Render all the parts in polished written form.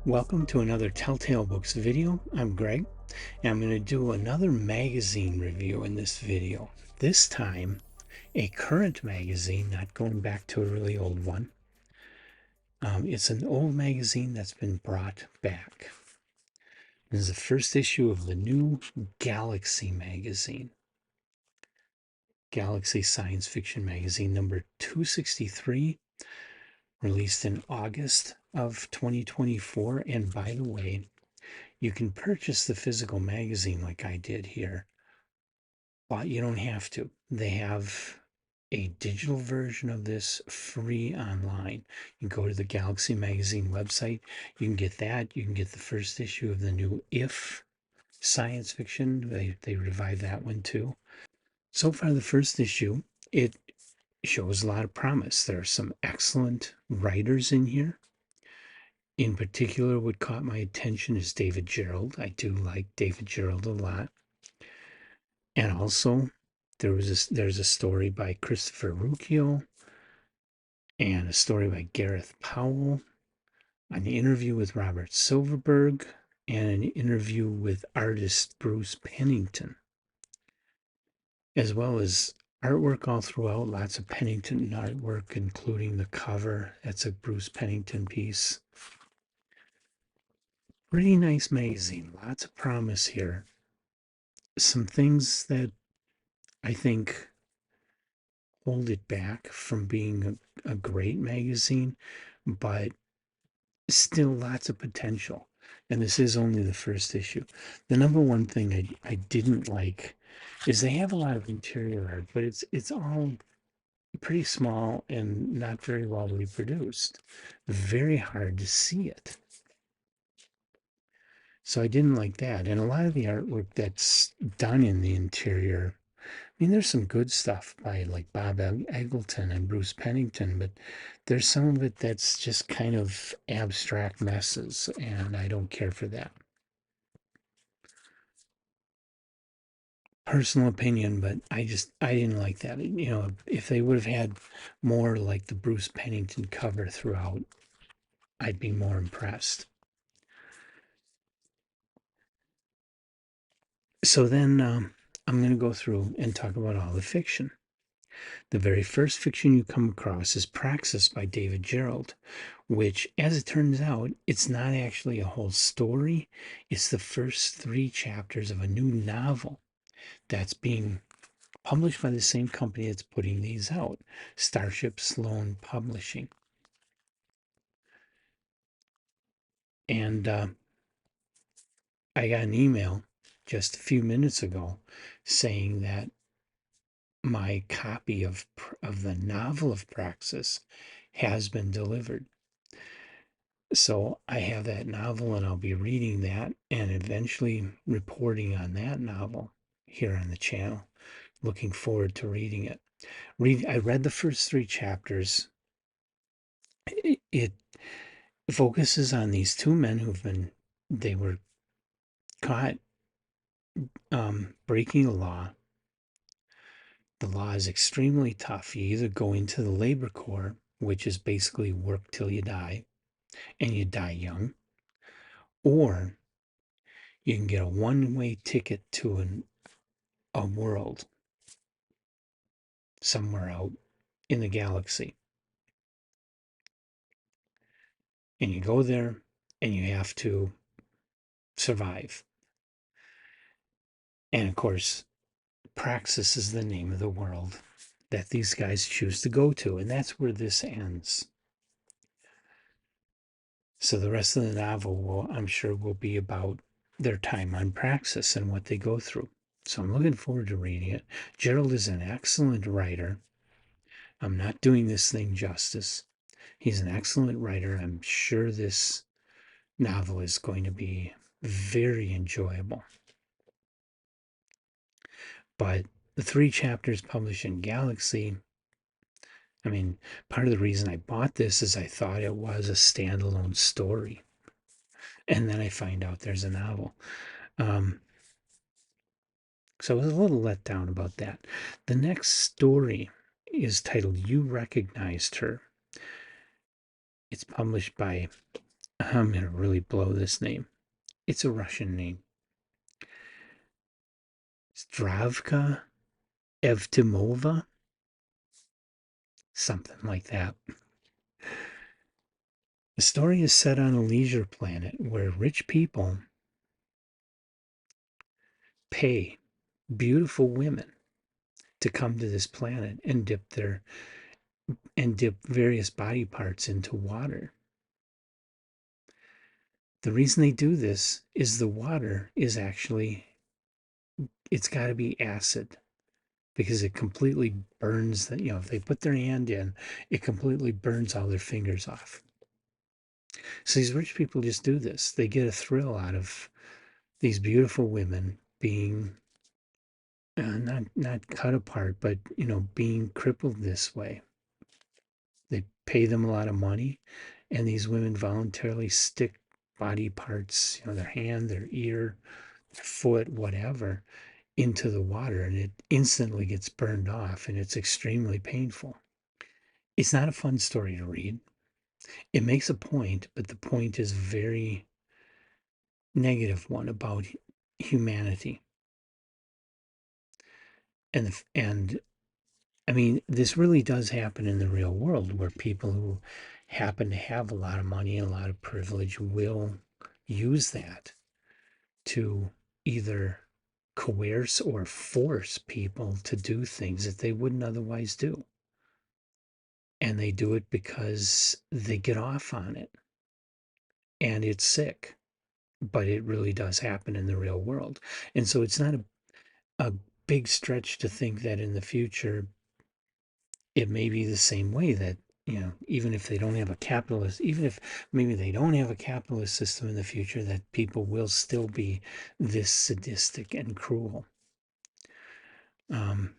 Welcome to another Telltale Books video. I'm Greg, and I'm going to do another magazine review in this video. This time, a current magazine, not going back to a really old one. It's an old magazine that's been brought back. This is the first issue of the new Galaxy magazine. Galaxy Science Fiction Magazine number 263, released in August of 2024. And by the way, you can purchase the physical magazine like I did here, but you don't have to. They have a digital version of this free online. You can go to the Galaxy Magazine website. You can get that. You can get the first issue of the new If science fiction. They revived that one too. So far, the first issue, it shows a lot of promise. There are some excellent writers in here. In particular, what caught my attention is David Gerrold. I do like David Gerrold a lot. And also, there's a story by Christopher Rucchio and a story by Gareth Powell, an interview with Robert Silverberg, and an interview with artist Bruce Pennington, as well as artwork all throughout, lots of Pennington artwork, including the cover. That's a Bruce Pennington piece. Pretty nice magazine, lots of promise here. Some things that I think hold it back from being a great magazine, but still lots of potential. And this is only the first issue. The number one thing I didn't like is they have a lot of interior art, but it's all pretty small and not very well reproduced. Very hard to see it. So I didn't like that. And a lot of the artwork that's done in the interior, I mean, there's some good stuff by like Bob Eggleton and Bruce Pennington, but there's some of it that's just kind of abstract messes, and I don't care for that. Personal opinion, but I didn't like that. You know, if they would have had more like the Bruce Pennington cover throughout, I'd be more impressed. So then I'm going to go through and talk about all the fiction. The very first fiction you come across is Praxis by David Gerrold, which, as it turns out, it's not actually a whole story. It's the first 3 chapters of a new novel that's being published by the same company that's putting these out, Starship Sloan Publishing. And I got an email just a few minutes ago saying that my copy of the novel of Praxis has been delivered. So I have that novel and I'll be reading that and eventually reporting on that novel here on the channel. Looking forward to reading it. I read the first 3 chapters. It focuses on these 2 men they were caught breaking a law. The law is extremely tough. You either go into the labor corps, which is basically work till you die, and you die young, or you can get a one-way ticket to a world somewhere out in the galaxy. And you go there and you have to survive. And of course, Praxis is the name of the world that these guys choose to go to. And that's where this ends. So the rest of the novel I'm sure will be about their time on Praxis and what they go through. So I'm looking forward to reading it. Gerrold is an excellent writer. I'm not doing this thing justice. He's an excellent writer. I'm sure this novel is going to be very enjoyable. But the 3 chapters published in Galaxy, I mean, part of the reason I bought this is I thought it was a standalone story. And then I find out there's a novel. So I was a little let down about that. The next story is titled You Recognized Her. It's published by I'm going to really blow this name. It's a Russian name. Zdravka Evtimova, something like that. The story is set on a leisure planet where rich people pay beautiful women to come to this planet and dip various body parts into water. The reason they do this is the water is actually, it's got to be acid because it completely burns that, if they put their hand in, it completely burns all their fingers off. So these rich people just do this. They get a thrill out of these beautiful women being not cut apart, but being crippled this way. They pay them a lot of money, and these women voluntarily stick body parts, their hand, their ear, their foot, whatever, into the water, and it instantly gets burned off, and it's extremely painful. It's not a fun story to read. It makes a point, but the point is a very negative one about humanity. And I mean, this really does happen in the real world where people who happen to have a lot of money and a lot of privilege will use that to either coerce or force people to do things that they wouldn't otherwise do. And they do it because they get off on it. And it's sick, but it really does happen in the real world. And so it's not a big stretch to think that in the future it may be the same way that, even if they don't have a capitalist, even if maybe they don't have a capitalist system in the future, that people will still be this sadistic and cruel. um,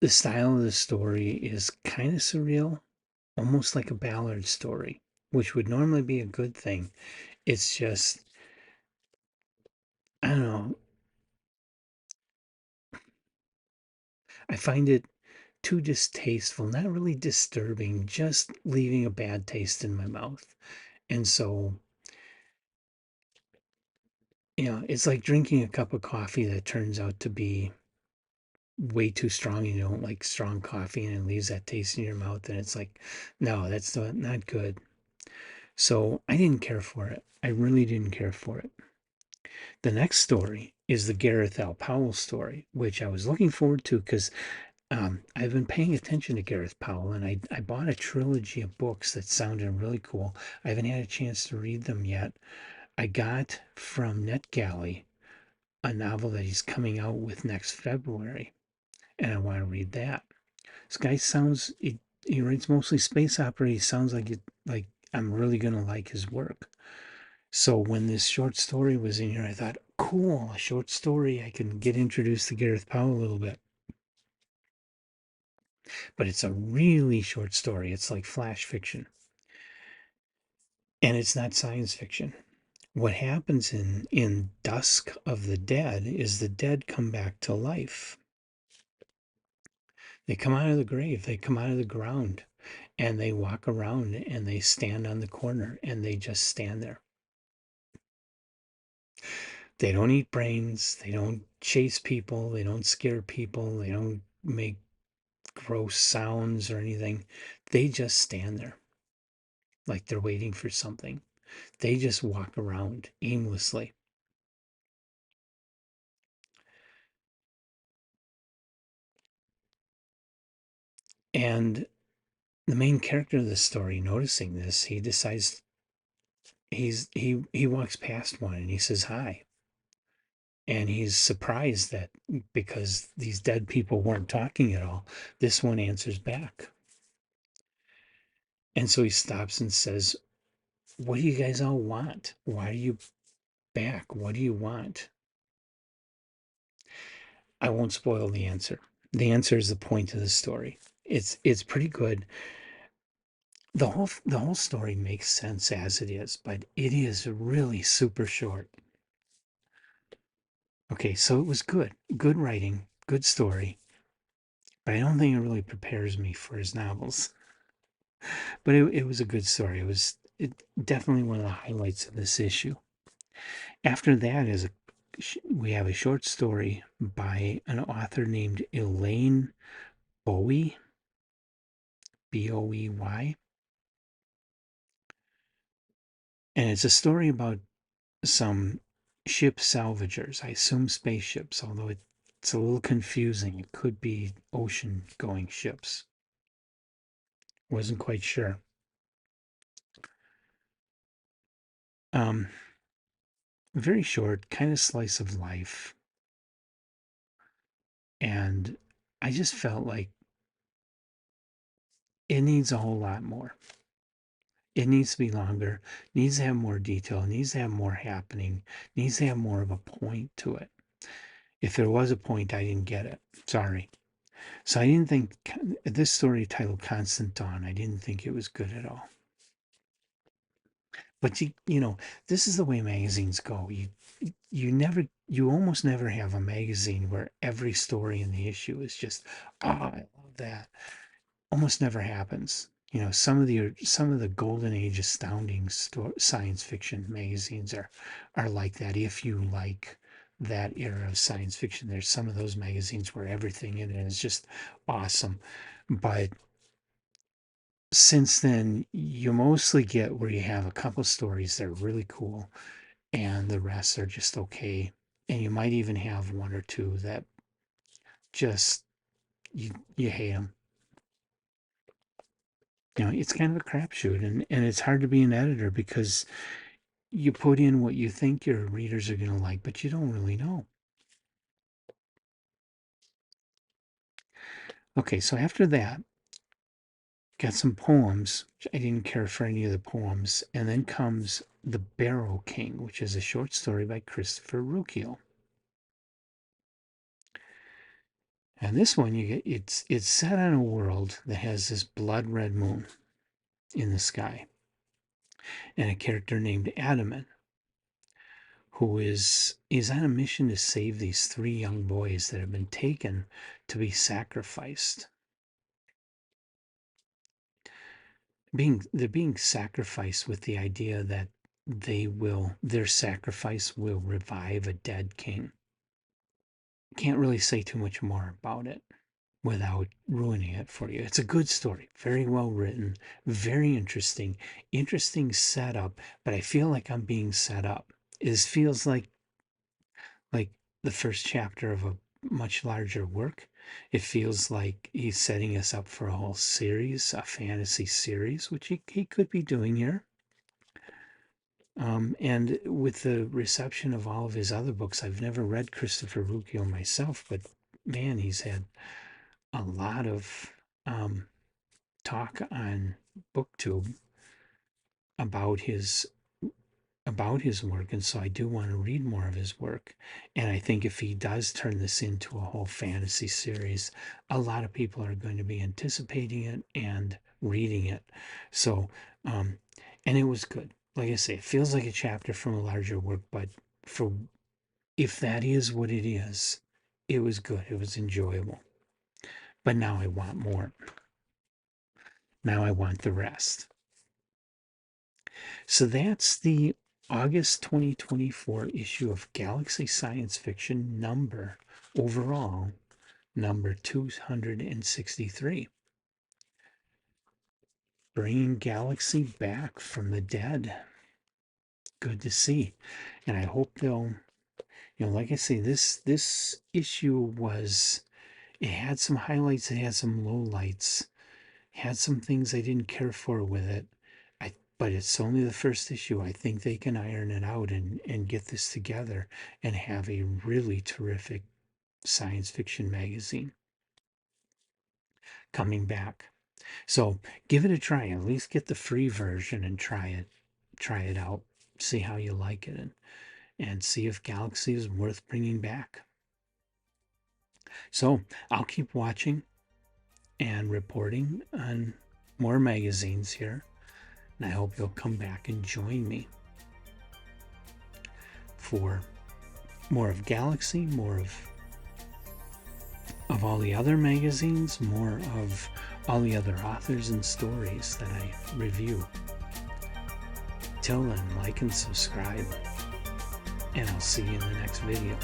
the style of the story is kind of surreal, almost like a Ballard story, which would normally be a good thing. It's just, I don't know, I find it too distasteful, not really disturbing, just leaving a bad taste in my mouth. And so, it's like drinking a cup of coffee that turns out to be way too strong and you don't like strong coffee and it leaves that taste in your mouth. And it's like, no, that's not good. So I didn't care for it. I really didn't care for it. The next story is the Gareth L. Powell story, which I was looking forward to because I've been paying attention to Gareth Powell, and I bought a trilogy of books that sounded really cool. I haven't had a chance to read them yet. I got from NetGalley a novel that he's coming out with next February, and I want to read that. This guy he writes mostly space opera. He sounds like I'm really gonna like his work. So when this short story was in here, I thought, cool, a short story. I can get introduced to Gareth Powell a little bit. But it's a really short story. It's like flash fiction. And it's not science fiction. What happens in Dusk of the Dead is the dead come back to life. They come out of the grave, they come out of the ground, and they walk around and they stand on the corner and they just stand there. They don't eat brains, they don't chase people, they don't scare people, they don't make gross sounds or anything. They just stand there like they're waiting for something. They just walk around aimlessly. And the main character of the story, noticing this, he decides he walks past one and he says hi. And he's surprised that because these dead people weren't talking at all, this one answers back. And so he stops and says, "What do you guys all want? Why are you back? What do you want?" I won't spoil the answer. The answer is the point of the story. It's pretty good. The whole story makes sense as it is, but it is really super short. Okay, so it was good writing, good story, but I don't think it really prepares me for his novels. But it was a good story. Definitely one of the highlights of this issue. After that we have a short story by an author named Elaine Bowie, Boey, and it's a story about some ship salvagers. I assume spaceships, although it's a little confusing. It could be ocean-going ships. Wasn't quite sure. Um, Very short, kind of slice of life. And I just felt like it needs a whole lot more. It needs to be longer, needs to have more detail, needs to have more happening, needs to have more of a point to it. If there was a point, I didn't get it. Sorry. So I didn't think this story titled Constant Dawn, I didn't think it was good at all. But this is the way magazines go. You almost never have a magazine where every story in the issue is just, oh, I love that. Almost never happens. Some of the golden age astounding science fiction magazines are like that. If you like that era of science fiction, there's some of those magazines where everything in it is just awesome. But since then, you mostly get where you have a couple stories that are really cool and the rest are just okay. And you might even have one or two that just you hate them. It's kind of a crapshoot, and it's hard to be an editor because you put in what you think your readers are going to like, but you don't really know. Okay, so after that, got some poems. I didn't care for any of the poems. And then comes The Barrow King, which is a short story by Christopher Ruccio. And this one, it's set on a world that has this blood red moon in the sky, and a character named Adaman, who is on a mission to save these three young boys that have been taken to be sacrificed. They're being sacrificed with the idea that their sacrifice will revive a dead king. Can't really say too much more about it without ruining it for you. It's a good story, very well written, very interesting setup, but I feel like I'm being set up. It feels like the first chapter of a much larger work. It feels like he's setting us up for a whole series, a fantasy series, which he could be doing here. And with the reception of all of his other books, I've never read Christopher Ruccio myself, but man, he's had a lot of talk on BookTube about his work, and so I do want to read more of his work. And I think if he does turn this into a whole fantasy series, a lot of people are going to be anticipating it and reading it. So, and it was good. Like I say, it feels like a chapter from a larger work, but if that is what it is, it was good. It was enjoyable. But now I want more. Now I want the rest. So that's the August 2024 issue of Galaxy Science Fiction number 263. Bringing Galaxy back from the dead. Good to see. And I hope they'll, like I say, this issue it had some highlights, it had some lowlights, had some things I didn't care for with it. But it's only the first issue. I think they can iron it out and get this together and have a really terrific science fiction magazine coming back. So give it a try. At least get the free version and try it out. See how you like it and see if Galaxy is worth bringing back. So I'll keep watching and reporting on more magazines here. And I hope you'll come back and join me for more of Galaxy, more of all the other magazines, more of all the other authors and stories that I review. Till then, like and subscribe, and I'll see you in the next video.